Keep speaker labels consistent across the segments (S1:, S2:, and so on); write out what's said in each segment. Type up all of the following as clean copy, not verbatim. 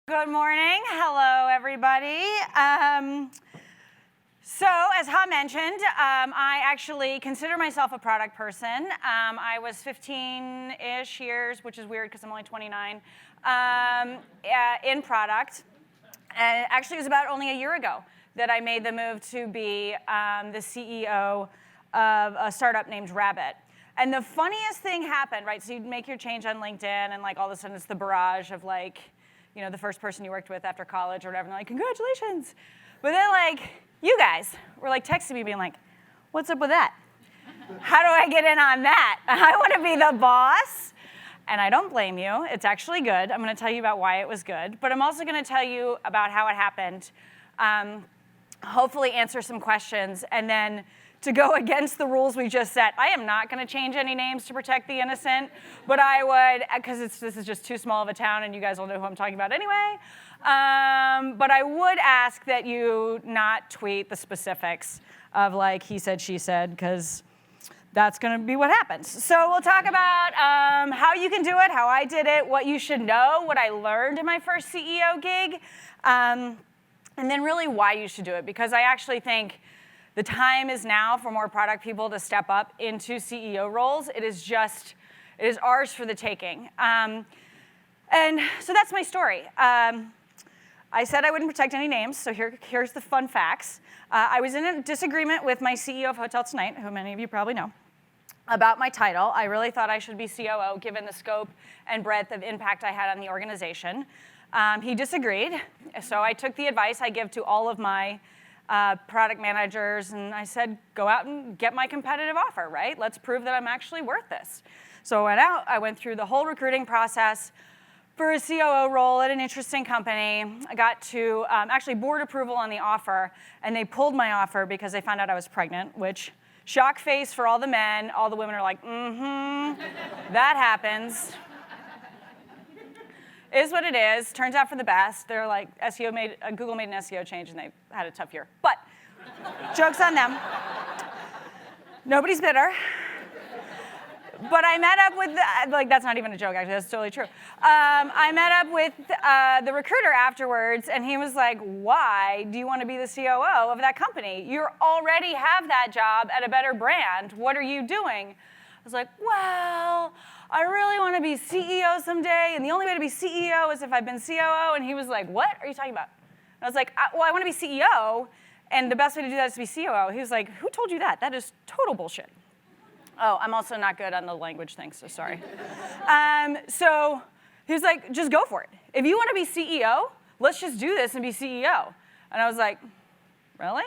S1: Good morning. Hello, everybody. So, as Ha mentioned, I actually consider myself a product person. I was 15-ish years, which is weird because I'm only 29, in product. And actually, it was about only a year ago that I made the move to be the CEO of a startup named Rabbit. And the funniest thing happened, right? So you make your change on LinkedIn, and like all of a sudden it's the barrage of like, you know, the first person you worked with after college or whatever, and they're like, congratulations. But then like, you guys were like texting me being like, what's up with that? How do I get in on that? I want to be the boss. And I don't blame you. It's actually good. I'm going to tell you about why it was good. But I'm also going to tell you about how it happened, hopefully answer some questions, and then to go against the rules we just set. I am not going to change any names to protect the innocent, but I would, because this is just too small of a town, and you guys will know who I'm talking about anyway. But I would ask that you not tweet the specifics of like he said, she said, because that's going to be what happens. So we'll talk about how you can do it, how I did it, what you should know, what I learned in my first CEO gig, and then really why you should do it, because I actually think the time is now for more product people to step up into CEO roles. It is ours for the taking. And so that's my story. I said I wouldn't protect any names, so here's the fun facts. I was in a disagreement with my CEO of HotelTonight, who many of you probably know, about my title. I really thought I should be COO, given the scope and breadth of impact I had on the organization. He disagreed, so I took the advice I give to all of my product managers, and I said, go out and get my competitive offer, right? Let's prove that I'm actually worth this. So I went out, I went through the whole recruiting process for a COO role at an interesting company. I got to actually board approval on the offer, and they pulled my offer because they found out I was pregnant, which, shock face for all the men. All the women are like, that happens. Is what it is. Turns out for the best. They're like, Google made an SEO change, and they had a tough year. But joke's on them. Nobody's bitter. But I met up with, that's not even a joke, actually. That's totally true. I met up with the recruiter afterwards, and he was like, why do you want to be the COO of that company? You already have that job at a better brand. What are you doing? I was like, well, I really want to be CEO someday, and the only way to be CEO is if I've been COO. And he was like, what are you talking about? And I was like, well, I want to be CEO, and the best way to do that is to be COO. He was like, who told you that? That is total bullshit. Oh, I'm also not good on the language thing, so sorry. So he was like, just go for it. If you want to be CEO, let's just do this and be CEO. And I was like, really?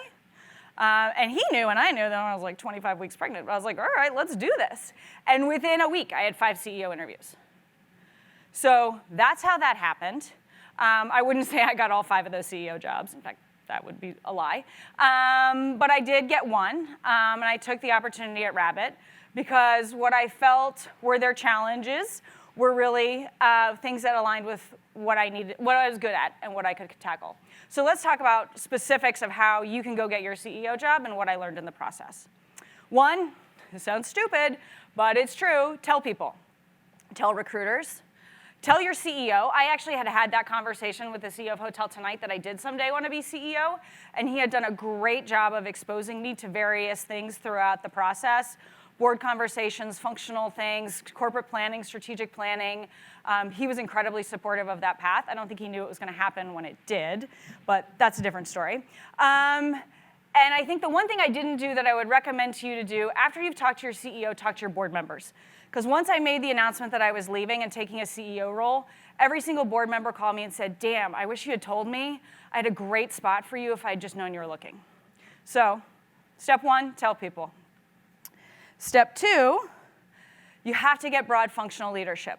S1: And he knew, and I knew that I was like 25 weeks pregnant. I was like, all right, let's do this. And within a week, I had 5 CEO interviews. So that's how that happened. I wouldn't say I got all 5 of those CEO jobs. In fact, that would be a lie. But I did get one, and I took the opportunity at Rabbit because what I felt were their challenges were really things that aligned with what I needed, what I was good at, and what I could tackle. So let's talk about specifics of how you can go get your CEO job and what I learned in the process. One, it sounds stupid, but it's true. Tell people. Tell recruiters. Tell your CEO. I actually had that conversation with the CEO of HotelTonight that I did someday want to be CEO, and he had done a great job of exposing me to various things throughout the process. Board conversations, functional things, corporate planning, strategic planning. He was incredibly supportive of that path. I don't think he knew it was going to happen when it did, but that's a different story. And I think the one thing I didn't do that I would recommend to you to do, after you've talked to your CEO, talk to your board members. Because once I made the announcement that I was leaving and taking a CEO role, every single board member called me and said, damn, I wish you had told me. I had a great spot for you if I had just known you were looking. So, step 1, tell people. Step 2, you have to get broad functional leadership.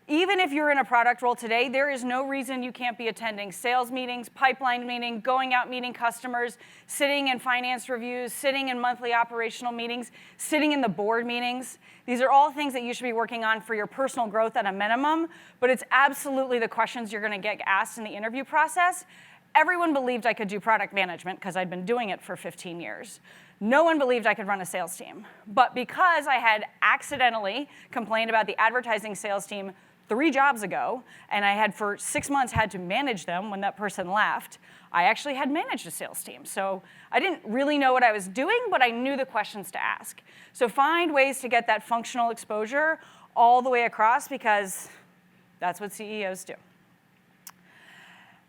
S1: Even if you're in a product role today, there is no reason you can't be attending sales meetings, pipeline meeting, going out meeting customers, sitting in finance reviews, sitting in monthly operational meetings, sitting in the board meetings. These are all things that you should be working on for your personal growth at a minimum, but it's absolutely the questions you're going to get asked in the interview process. Everyone believed I could do product management because I'd been doing it for 15 years. No one believed I could run a sales team. But because I had accidentally complained about the advertising sales team 3 jobs ago, and I had for 6 months had to manage them when that person left, I actually had managed a sales team. So I didn't really know what I was doing, but I knew the questions to ask. So find ways to get that functional exposure all the way across, because that's what CEOs do.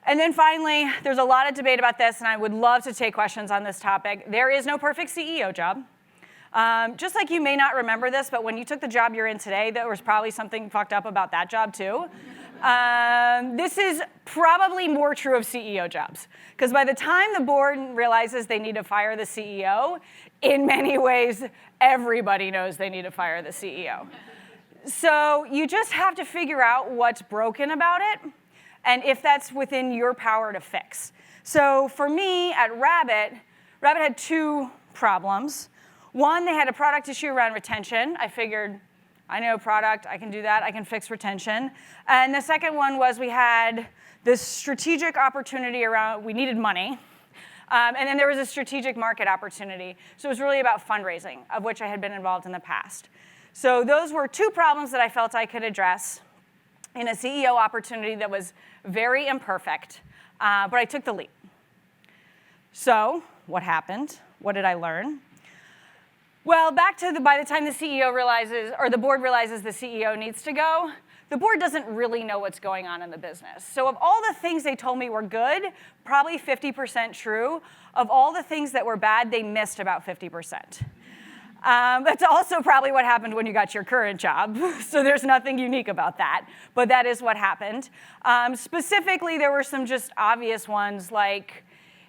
S1: And then finally, there's a lot of debate about this, and I would love to take questions on this topic. There is no perfect CEO job. Just like you may not remember this, but when you took the job you're in today, there was probably something fucked up about that job too. This is probably more true of CEO jobs, because by the time the board realizes they need to fire the CEO, in many ways, everybody knows they need to fire the CEO. So you just have to figure out what's broken about it, and if that's within your power to fix. So for me at Rabbit had 2 problems. One, they had a product issue around retention. I figured, I know product, I can do that, I can fix retention. And the second one was we had this strategic opportunity around, we needed money. And then there was a strategic market opportunity. So it was really about fundraising, of which I had been involved in the past. So those were 2 problems that I felt I could address in a CEO opportunity that was very imperfect, but I took the leap. So what happened? What did I learn? Well, back to by the time the CEO realizes, or the board realizes the CEO needs to go, the board doesn't really know what's going on in the business. So of all the things they told me were good, probably 50% true. Of all the things that were bad, they missed about 50%. That's also probably what happened when you got your current job. So there's nothing unique about that. But that is what happened. Specifically, there were some just obvious ones, like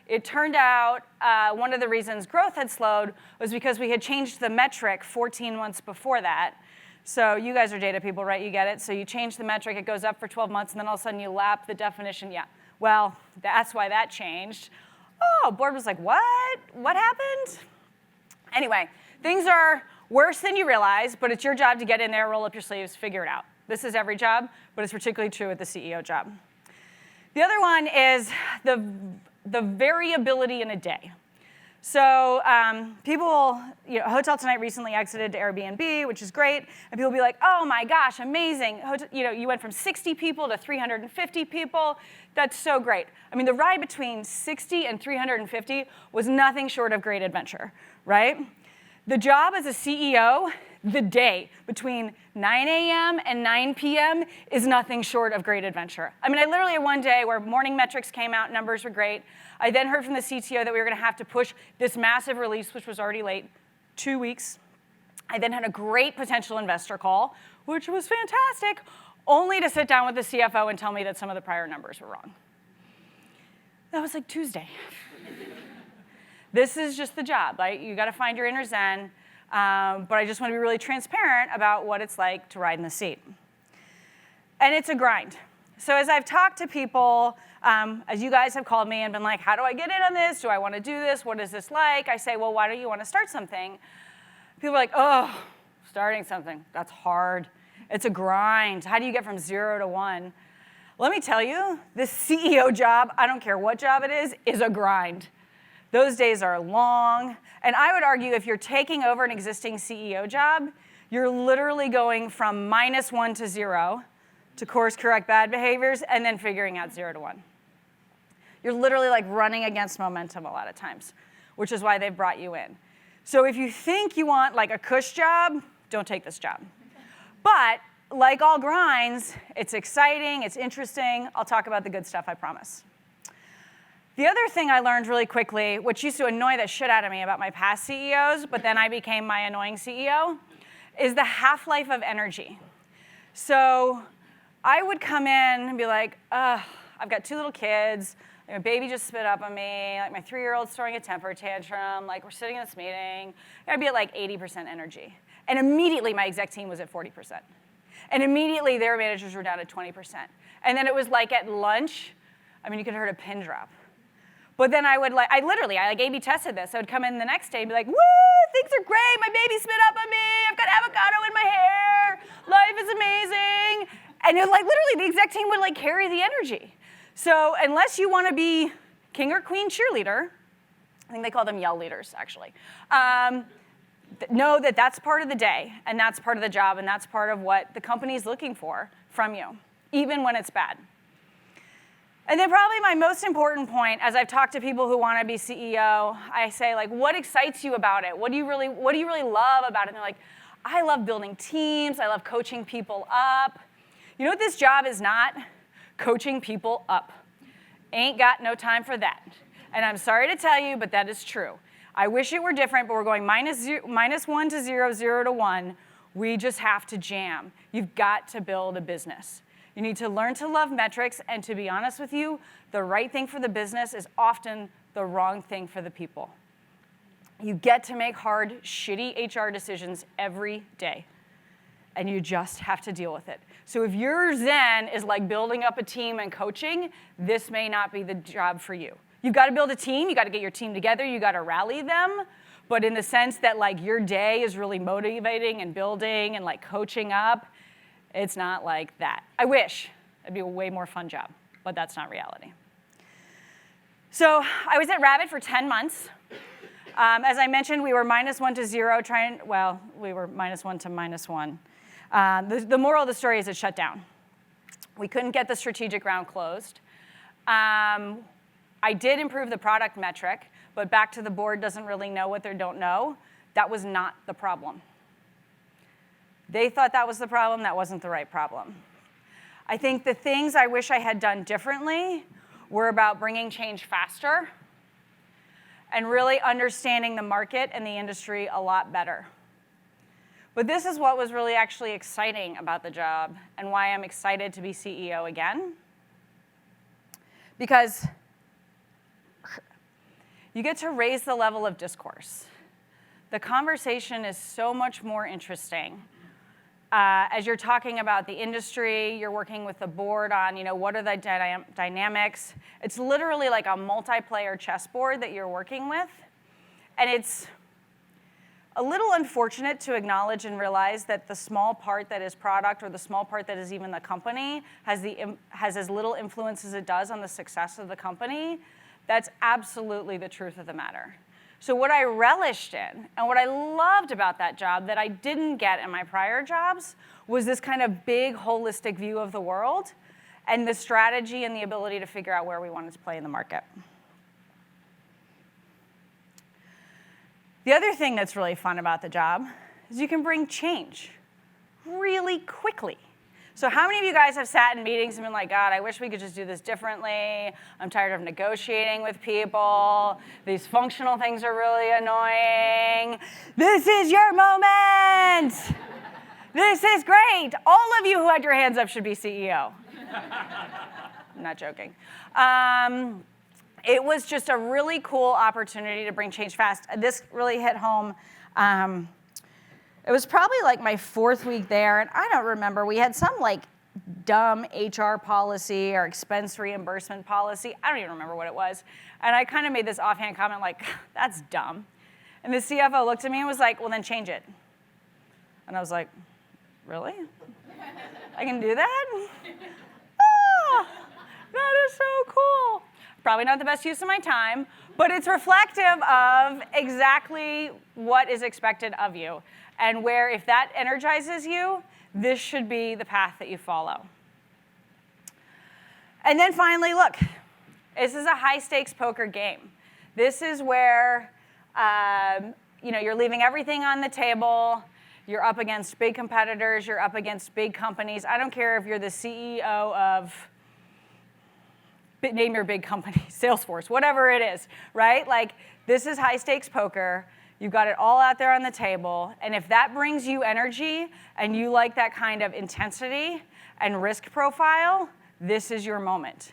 S1: it turned out one of the reasons growth had slowed was because we had changed the metric 14 months before that. So you guys are data people, right? You get it? So you change the metric, it goes up for 12 months, and then all of a sudden you lap the definition. Yeah, well, that's why that changed. Oh, board was like, what? What happened? Anyway, things are worse than you realize, but it's your job to get in there, roll up your sleeves, figure it out. This is every job, but it's particularly true with the CEO job. The other one is the variability in a day. So people, HotelTonight recently exited to Airbnb, which is great, and people will be like, oh my gosh, amazing. You went from 60 people to 350 people. That's so great. I mean, the ride between 60 and 350 was nothing short of great adventure, right? The job as a CEO, the day between 9 a.m. and 9 p.m. is nothing short of great adventure. I mean, I literally had one day where morning metrics came out, numbers were great. I then heard from the CTO that we were going to have to push this massive release, which was already late, 2 weeks. I then had a great potential investor call, which was fantastic, only to sit down with the CFO and tell me that some of the prior numbers were wrong. That was like Tuesday. This is just the job. You got to find your inner zen, but I just want to be really transparent about what it's like to ride in the seat. And it's a grind. So as I've talked to people, as you guys have called me and been like, how do I get in on this? Do I want to do this? What is this like? I say, well, why don't you want to start something? People are like, oh, starting something, that's hard. It's a grind. How do you get from 0 to 1? Let me tell you, this CEO job, I don't care what job it is a grind. Those days are long. And I would argue if you're taking over an existing CEO job, you're literally going from -1 to 0 to course correct bad behaviors and then figuring out 0 to 1. You're literally like running against momentum a lot of times, which is why they've brought you in. So if you think you want like a cush job, don't take this job. But like all grinds, it's exciting, it's interesting. I'll talk about the good stuff, I promise. The other thing I learned really quickly, which used to annoy the shit out of me about my past CEOs, but then I became my annoying CEO, is the half-life of energy. So I would come in and be like, I've got 2 little kids, my baby just spit up on me, like my 3-year-old's throwing a temper tantrum, like we're sitting in this meeting. I'd be at like 80% energy. And immediately my exec team was at 40%. And immediately their managers were down at 20%. And then it was like at lunch, I mean, you could have heard a pin drop. But then I literally A/B tested this. I would come in the next day and be like, woo, things are great, my baby spit up on me, I've got avocado in my hair, life is amazing. And it, literally the exec team would carry the energy. So unless you want to be king or queen cheerleader, I think they call them yell leaders, actually. know that that's part of the day, and that's part of the job, and that's part of what the company's looking for from you, even when it's bad. And then probably my most important point, as I've talked to people who want to be CEO, I say, like, what excites you about it? What do you really love about it? And they're like, I love building teams. I love coaching people up. You know what this job is not? Coaching people up. Ain't got no time for that. And I'm sorry to tell you, but that is true. I wish it were different, but we're going -1 to 0, 0 to 1. We just have to jam. You've got to build a business. You need to learn to love metrics, and to be honest with you, the right thing for the business is often the wrong thing for the people. You get to make hard, shitty HR decisions every day, and you just have to deal with it. So if your zen is like building up a team and coaching, this may not be the job for you. You've got to build a team, you got to get your team together, you got to rally them, but in the sense that like your day is really motivating and building and like coaching up, it's not like that. I wish. It'd be a way more fun job, but that's not reality. So I was at Rabbit for 10 months. As I mentioned, we were -1 to 0, we were -1 to -1. The moral of the story is it shut down. We couldn't get the strategic round closed. I did improve the product metric, but back to the board doesn't really know what they don't know. That was not the problem. They thought that was the problem. That wasn't the right problem. I think the things I wish I had done differently were about bringing change faster and really understanding the market and the industry a lot better. But this is what was really actually exciting about the job and why I'm excited to be CEO again. Because you get to raise the level of discourse. The conversation is so much more interesting. As you're talking about the industry, you're working with the board on, what are the dynamics. It's literally like a multiplayer chessboard that you're working with. And it's a little unfortunate to acknowledge and realize that the small part that is product or the small part that is even the company has as little influence as it does on the success of the company. That's absolutely the truth of the matter. So what I relished in and what I loved about that job that I didn't get in my prior jobs was this kind of big holistic view of the world and the strategy and the ability to figure out where we wanted to play in the market. The other thing that's really fun about the job is you can bring change really quickly. So how many of you guys have sat in meetings and been like, God, I wish we could just do this differently. I'm tired of negotiating with people. These functional things are really annoying. This is your moment. This is great. All of you who had your hands up should be CEO. I'm not joking. It was just a really cool opportunity to bring change fast. This really hit home. It was probably like my 4th week there, and I don't remember. We had some like dumb HR policy or expense reimbursement policy. I don't even remember what it was. And I kind of made this offhand comment like, that's dumb. And the CFO looked at me and was like, well, then change it. And I was like, really? I can do that? Oh, that is so cool. Probably not the best use of my time, but it's reflective of exactly what is expected of you. And where, if that energizes you, this should be the path that you follow. And then finally, look, this is a high-stakes poker game. This is where you're leaving everything on the table. You're up against big competitors. You're up against big companies. I don't care if you're the CEO of, name your big company, Salesforce, whatever it is, right? Like, this is high-stakes poker. You've got it all out there on the table. And if that brings you energy and you like that kind of intensity and risk profile, this is your moment.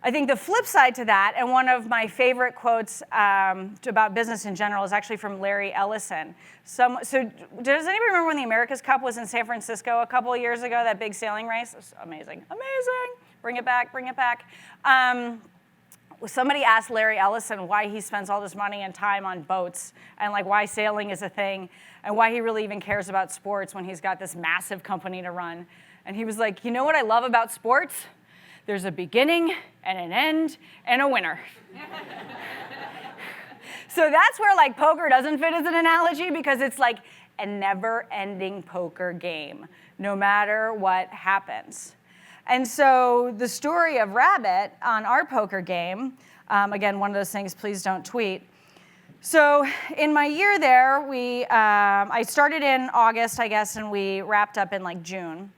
S1: I think the flip side to that, and one of my favorite quotes about business in general, is actually from Larry Ellison. So does anybody remember when the America's Cup was in San Francisco a couple of years ago, that big sailing race? It was amazing. Amazing. Bring it back, bring it back. Somebody asked Larry Ellison why he spends all this money and time on boats and like why sailing is a thing and why he really even cares about sports when he's got this massive company to run. And he was like, you know what I love about sports? There's a beginning and an end and a winner. So that's where like poker doesn't fit as an analogy, because it's like a never-ending poker game, no matter what happens. And so the story of Rabbit on our poker game, again, one of those things, please don't tweet. So in my year there, I started in August, I guess, and we wrapped up in like June.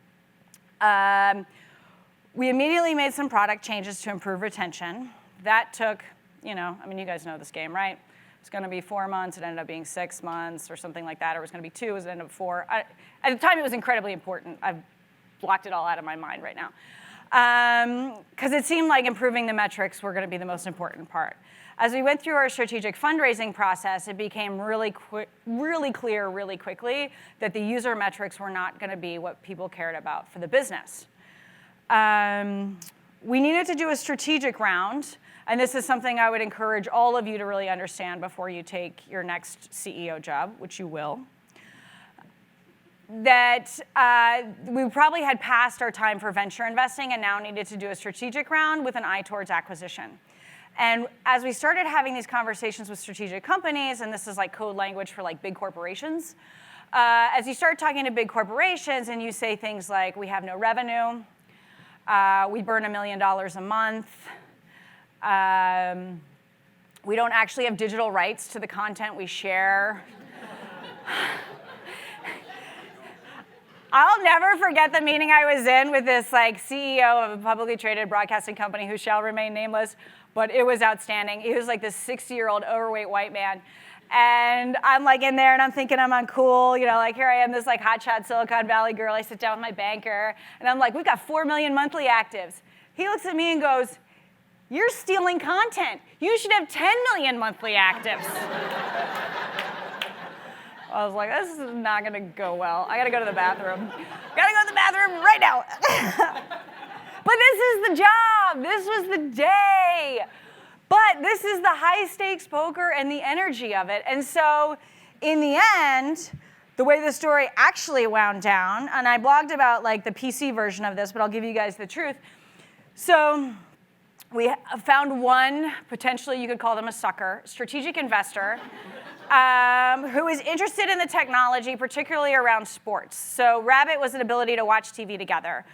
S1: We immediately made some product changes to improve retention. That took, you guys know this game, right? It was going to be 4 months. It ended up being 6 months or something like that. Or it was going to be 2. It ended up 4. At the time, it was incredibly important. I've blocked it all out of my mind right now. Because it seemed like improving the metrics were going to be the most important part. As we went through our strategic fundraising process, it became really clear really quickly that the user metrics were not going to be what people cared about for the business. We needed to do a strategic round, and this is something I would encourage all of you to really understand before you take your next CEO job, which you will. That we probably had passed our time for venture investing and now needed to do a strategic round with an eye towards acquisition. And as we started having these conversations with strategic companies, and this is like code language for like big corporations, as you start talking to big corporations and you say things like, we have no revenue, we burn $1 million a month, we don't actually have digital rights to the content we share. I'll never forget the meeting I was in with this like CEO of a publicly traded broadcasting company who shall remain nameless, but it was outstanding. He was like this 60-year-old overweight white man. And I'm like in there and I'm thinking I'm uncool, like here I am, this like hotshot Silicon Valley girl. I sit down with my banker and I'm like, we've got 4 million monthly actives. He looks at me and goes, you're stealing content. You should have 10 million monthly actives. I was like, this is not going to go well. I got to go to the bathroom. Got to go to the bathroom right now. But this is the job. This was the day. But this is the high-stakes poker and the energy of it. And so in the end, the way the story actually wound down, and I blogged about like the PC version of this, but I'll give you guys the truth. So we found one, potentially you could call them a sucker, strategic investor, who is interested in the technology, particularly around sports. So Rabbit was an ability to watch TV together,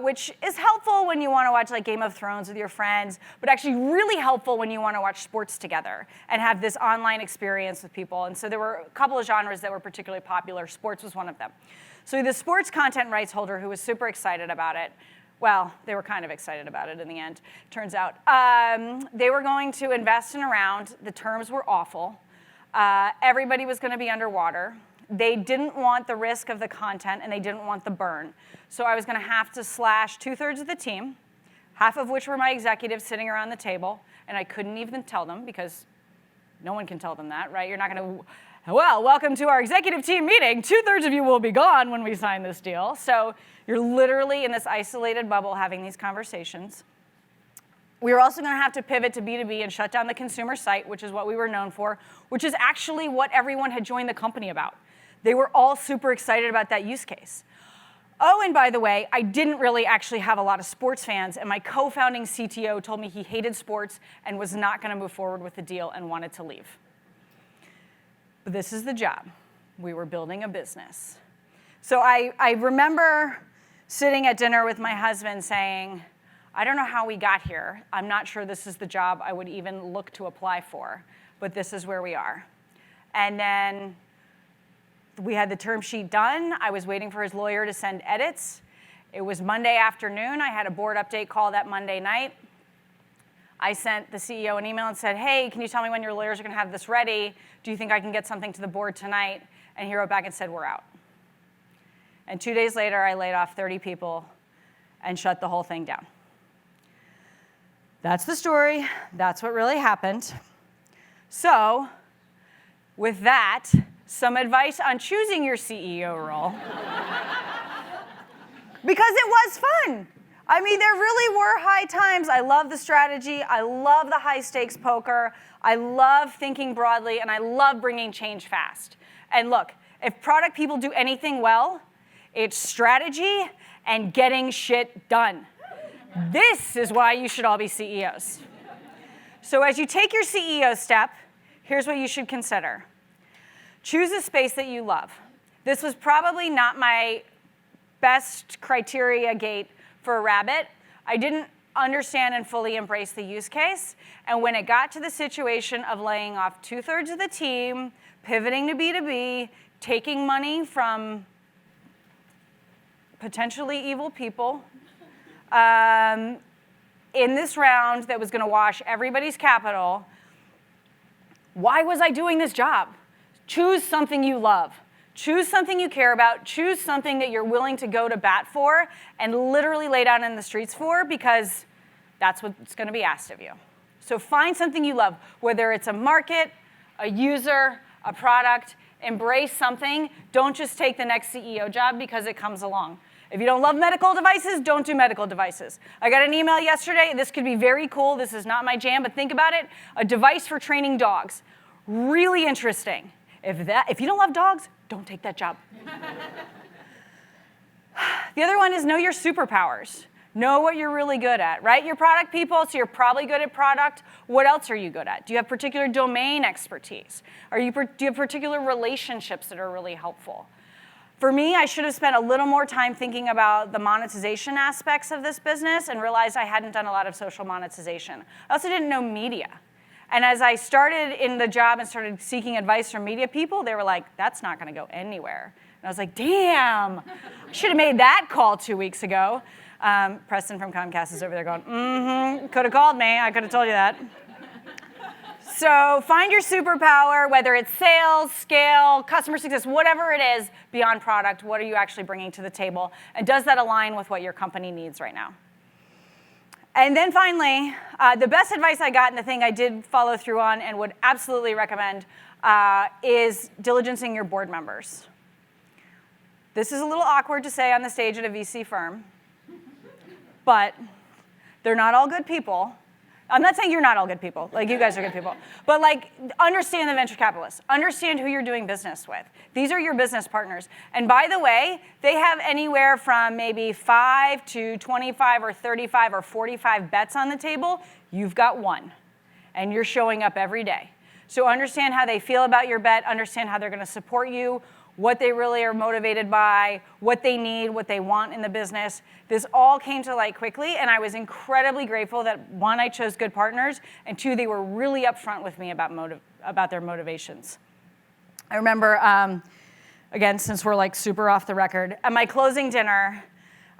S1: which is helpful when you want to watch like Game of Thrones with your friends, but actually really helpful when you want to watch sports together and have this online experience with people. And so there were a couple of genres that were particularly popular. Sports was one of them. So the sports content rights holder who was super excited about it, well, they were kind of excited about it in the end, turns out. They were going to invest in a round. The terms were awful. Everybody was going to be underwater. They didn't want the risk of the content, and they didn't want the burn. So I was going to have to slash 2/3 of the team, half of which were my executives sitting around the table, and I couldn't even tell them because no one can tell them that, right? You're not going to, well, welcome to our executive team meeting. 2/3 of you will be gone when we sign this deal. So you're literally in this isolated bubble having these conversations. We were also going to have to pivot to B2B and shut down the consumer site, which is what we were known for, which is actually what everyone had joined the company about. They were all super excited about that use case. Oh, and by the way, I didn't really actually have a lot of sports fans, and my co-founding CTO told me he hated sports and was not going to move forward with the deal and wanted to leave. But this is the job. We were building a business. So I remember sitting at dinner with my husband saying, I don't know how we got here. I'm not sure this is the job I would even look to apply for, but this is where we are. And then we had the term sheet done. I was waiting for his lawyer to send edits. It was Monday afternoon. I had a board update call that Monday night. I sent the CEO an email and said, hey, can you tell me when your lawyers are going to have this ready? Do you think I can get something to the board tonight? And he wrote back and said, we're out. And 2 days later, I laid off 30 people and shut the whole thing down. That's the story. That's what really happened. So, with that, some advice on choosing your CEO role. Because it was fun. I mean, there really were high times. I love the strategy. I love the high-stakes poker. I love thinking broadly, and I love bringing change fast. And look, if product people do anything well, it's strategy and getting shit done. This is why you should all be CEOs. So as you take your CEO step, here's what you should consider. Choose a space that you love. This was probably not my best criteria gate for a rabbit. I didn't understand and fully embrace the use case. And when it got to the situation of laying off 2/3 of the team, pivoting to B2B, taking money from potentially evil people, in this round that was going to wash everybody's capital, why was I doing this job? Choose something you love. Choose something you care about. Choose something that you're willing to go to bat for and literally lay down in the streets for, because that's what's going to be asked of you. So find something you love, whether it's a market, a user, a product. Embrace something. Don't just take the next CEO job because it comes along. If you don't love medical devices, don't do medical devices. I got an email yesterday. This could be very cool. This is not my jam, but think about it. A device for training dogs. Really interesting. If you don't love dogs, don't take that job. The other one is know your superpowers. Know what you're really good at, right? You're product people, so you're probably good at product. What else are you good at? Do you have particular domain expertise? Do you have particular relationships that are really helpful? For me, I should have spent a little more time thinking about the monetization aspects of this business and realized I hadn't done a lot of social monetization. I also didn't know media. And as I started in the job and started seeking advice from media people, they were like, that's not going to go anywhere. And I was like, damn, I should have made that call 2 weeks ago. Preston from Comcast is over there going, could have called me. I could have told you that. So find your superpower, whether it's sales, scale, customer success, whatever it is beyond product. What are you actually bringing to the table? And does that align with what your company needs right now? And then finally, the best advice I got, and the thing I did follow through on and would absolutely recommend, is diligencing your board members. This is a little awkward to say on the stage at a VC firm, but they're not all good people. I'm not saying you're not all good people. Like, you guys are good people. But, like, understand the venture capitalists. Understand who you're doing business with. These are your business partners. And by the way, they have anywhere from maybe 5 to 25 or 35 or 45 bets on the table. You've got one. And you're showing up every day. So understand how they feel about your bet. Understand how they're going to support you, what they really are motivated by, what they need, what they want in the business. This all came to light quickly, and I was incredibly grateful that, one, I chose good partners, and two, they were really upfront with me about their motivations. I remember, again, since we're like super off the record, at my closing dinner,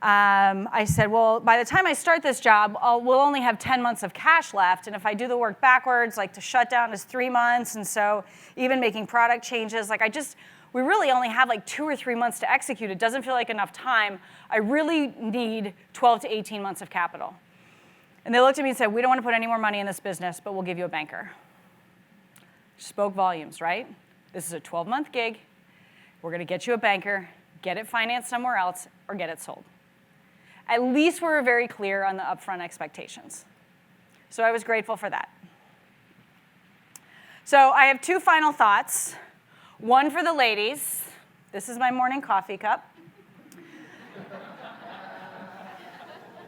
S1: I said, well, by the time I start this job, we'll only have 10 months of cash left, and if I do the work backwards, like the shutdown is 3 months, and so even making product changes, like we really only have like 2 or 3 months to execute. It doesn't feel like enough time. I really need 12 to 18 months of capital. And they looked at me and said, we don't want to put any more money in this business, but we'll give you a banker. Spoke volumes, right? This is a 12-month gig. We're going to get you a banker, get it financed somewhere else, or get it sold. At least we were very clear on the upfront expectations. So I was grateful for that. So I have 2 final thoughts. One for the ladies. This is my morning coffee cup.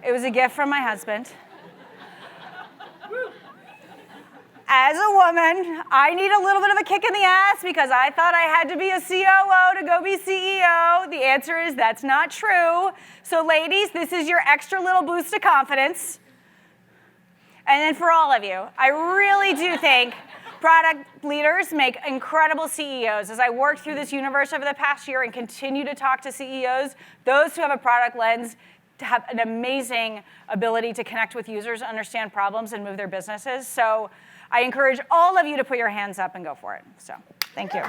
S1: It was a gift from my husband. As a woman, I need a little bit of a kick in the ass because I thought I had to be a COO to go be CEO. The answer is that's not true. So ladies, this is your extra little boost of confidence. And then for all of you, I really do think product leaders make incredible CEOs. As I worked through this universe over the past year and continue to talk to CEOs, those who have a product lens have an amazing ability to connect with users, understand problems, and move their businesses. So I encourage all of you to put your hands up and go for it. So thank you. All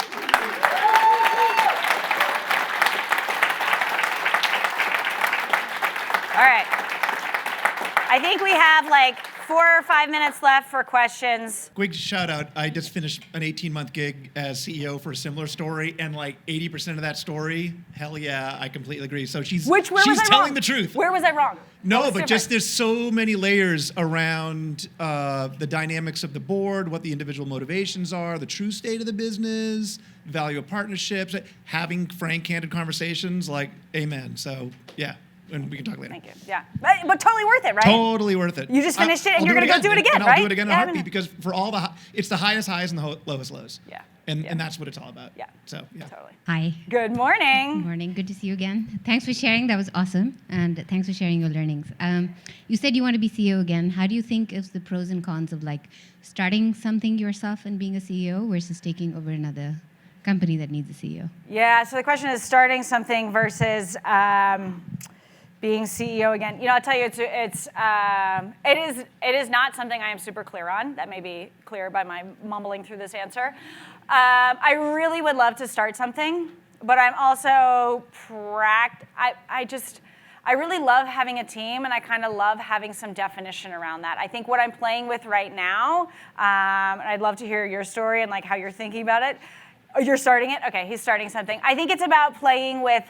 S1: right. I think we have like 4 or 5 minutes left for questions.
S2: Quick shout out. I just finished an 18-month gig as CEO for a similar story, and like 80% of that story, hell yeah, I completely agree. So she's telling the truth.
S1: Where was I wrong?
S2: No, but just there's so many layers around the dynamics of the board, what the individual motivations are, the true state of the business, value of partnerships, having frank, candid conversations, like, amen. So, yeah. and we can talk later.
S1: Thank you. Yeah, but totally worth it, right?
S2: Totally worth it.
S1: You just finished it, and you're going to go do it again,
S2: and
S1: right?
S2: I'll do it again in a heartbeat because for all it's the highest highs and the lowest lows.
S1: Yeah.
S2: And that's what it's all about.
S1: Yeah.
S2: So, yeah.
S1: Totally.
S3: Hi.
S1: Good morning.
S3: Good morning. Good to see you again. Thanks for sharing. That was awesome. And thanks for sharing your learnings. You said you want to be CEO again. How do you think is the pros and cons of like starting something yourself and being a CEO versus taking over another company that needs a CEO?
S1: Yeah, so the question is starting something versus being CEO again. You know, I'll tell you, it is not something I am super clear on. That may be clear by my mumbling through this answer. I really would love to start something, but I'm also I really love having a team, and I kind of love having some definition around that. I think what I'm playing with right now, and I'd love to hear your story and like how you're thinking about it. Oh, you're starting it? Okay, he's starting something. I think it's about playing with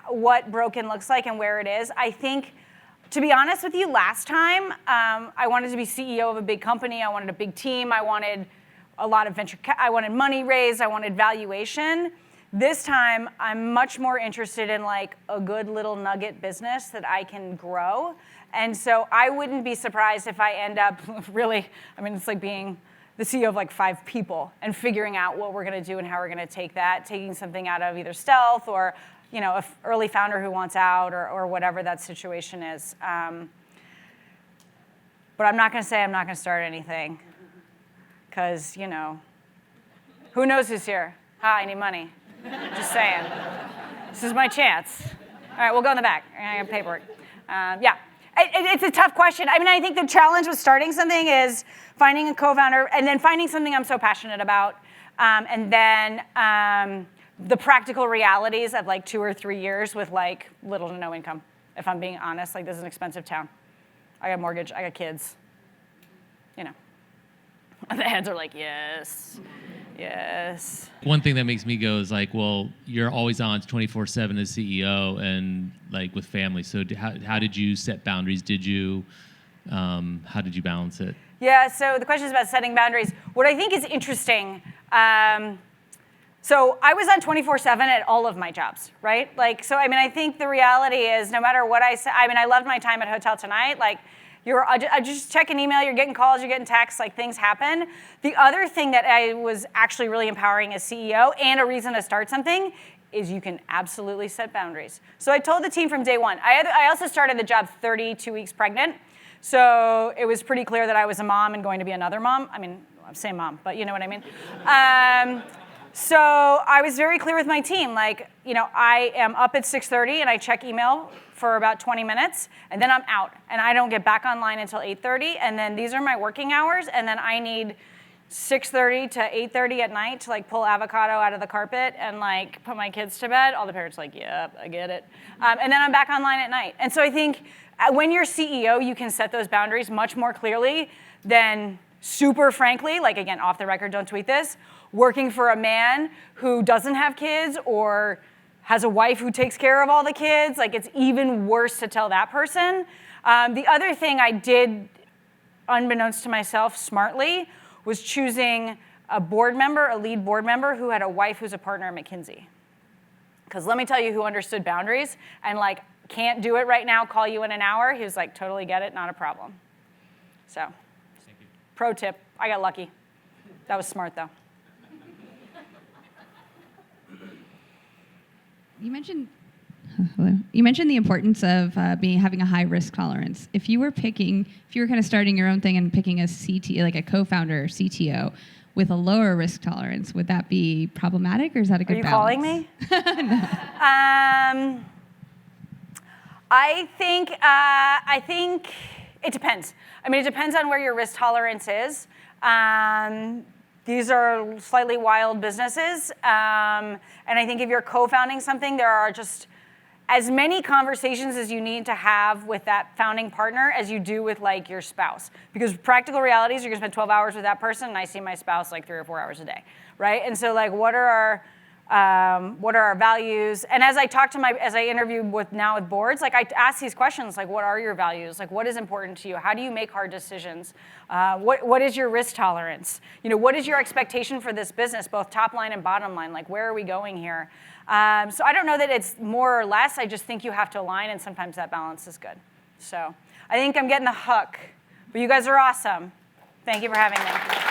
S1: what broken looks like and where it is. I think, to be honest with you, last time, I wanted to be CEO of a big company. I wanted a big team. I wanted a lot of I wanted money raised. I wanted valuation. This time, I'm much more interested in like a good little nugget business that I can grow. And so I wouldn't be surprised if I end up really, I mean, it's like being the CEO of like 5 people and figuring out what we're going to do and how we're going to take that, taking something out of either stealth or, you know, an early founder who wants out or whatever that situation is. But I'm not going to say I'm not going to start anything because, you know, who knows who's here? Hi, I need money. Just saying. This is my chance. All right, we'll go in the back. I have paperwork. Yeah. It's a tough question. I mean, I think the challenge with starting something is finding a co-founder and then finding something I'm so passionate about. And then the practical realities of like 2 or 3 years with like little to no income. If I'm being honest, like this is an expensive town. I got a mortgage, I got kids. You know. The heads are like, yes, yes.
S4: One thing that makes me go is like, well, you're always on 24/7 as CEO and like with family. So how did you set boundaries? How did you balance it?
S1: Yeah, so the question is about setting boundaries. What I think is interesting, so I was on 24/7 at all of my jobs, right? Like, so I mean, I think the reality is no matter what I say, I mean, I loved my time at HotelTonight. Like, I just check an email, you're getting calls, you're getting texts, like things happen. The other thing that I was actually really empowering as CEO and a reason to start something is you can absolutely set boundaries. So I told the team from day one. I also started the job 32 weeks pregnant. So it was pretty clear that I was a mom and going to be another mom. I mean, same mom, but you know what I mean. So I was very clear with my team, like, you know, I am up at 6:30 and I check email for about 20 minutes, and then I'm out. And I don't get back online until 8:30, and then these are my working hours, and then I need 6:30 to 8:30 at night to like pull avocado out of the carpet and like put my kids to bed. All the parents are like, yep, I get it. And then I'm back online at night. And so I think when you're CEO, you can set those boundaries much more clearly than super frankly, like again, off the record, don't tweet this, working for a man who doesn't have kids or has a wife who takes care of all the kids. Like it's even worse to tell that person. The other thing I did, unbeknownst to myself, smartly, was choosing a board member, a lead board member who had a wife who's a partner at McKinsey. Because let me tell you who understood boundaries and like, can't do it right now, call you in an hour. He was like, totally get it, not a problem. So, pro tip, I got lucky. That was smart though.
S5: You mentioned the importance of having a high risk tolerance. If you were kind of starting your own thing and picking a CTO, like a co-founder or CTO with a lower risk tolerance, would that be problematic or is that a good balance?
S1: Are you calling me?
S5: No.
S1: I think it depends. I mean, it depends on where your risk tolerance is. These are slightly wild businesses. And I think if you're co-founding something, there are just as many conversations as you need to have with that founding partner as you do with like your spouse. Because practical realities, you're gonna spend 12 hours with that person and I see my spouse like 3 or 4 hours a day, right? And so like what are What are our values? And as I talk to as I interview with boards, like I ask these questions, like what are your values? Like what is important to you? How do you make hard decisions? What is your risk tolerance? What is your expectation for this business, both top line and bottom line? Like where are we going here? So I don't know that it's more or less. I just think you have to align, and sometimes that balance is good. So I think I'm getting the hook. But you guys are awesome. Thank you for having me.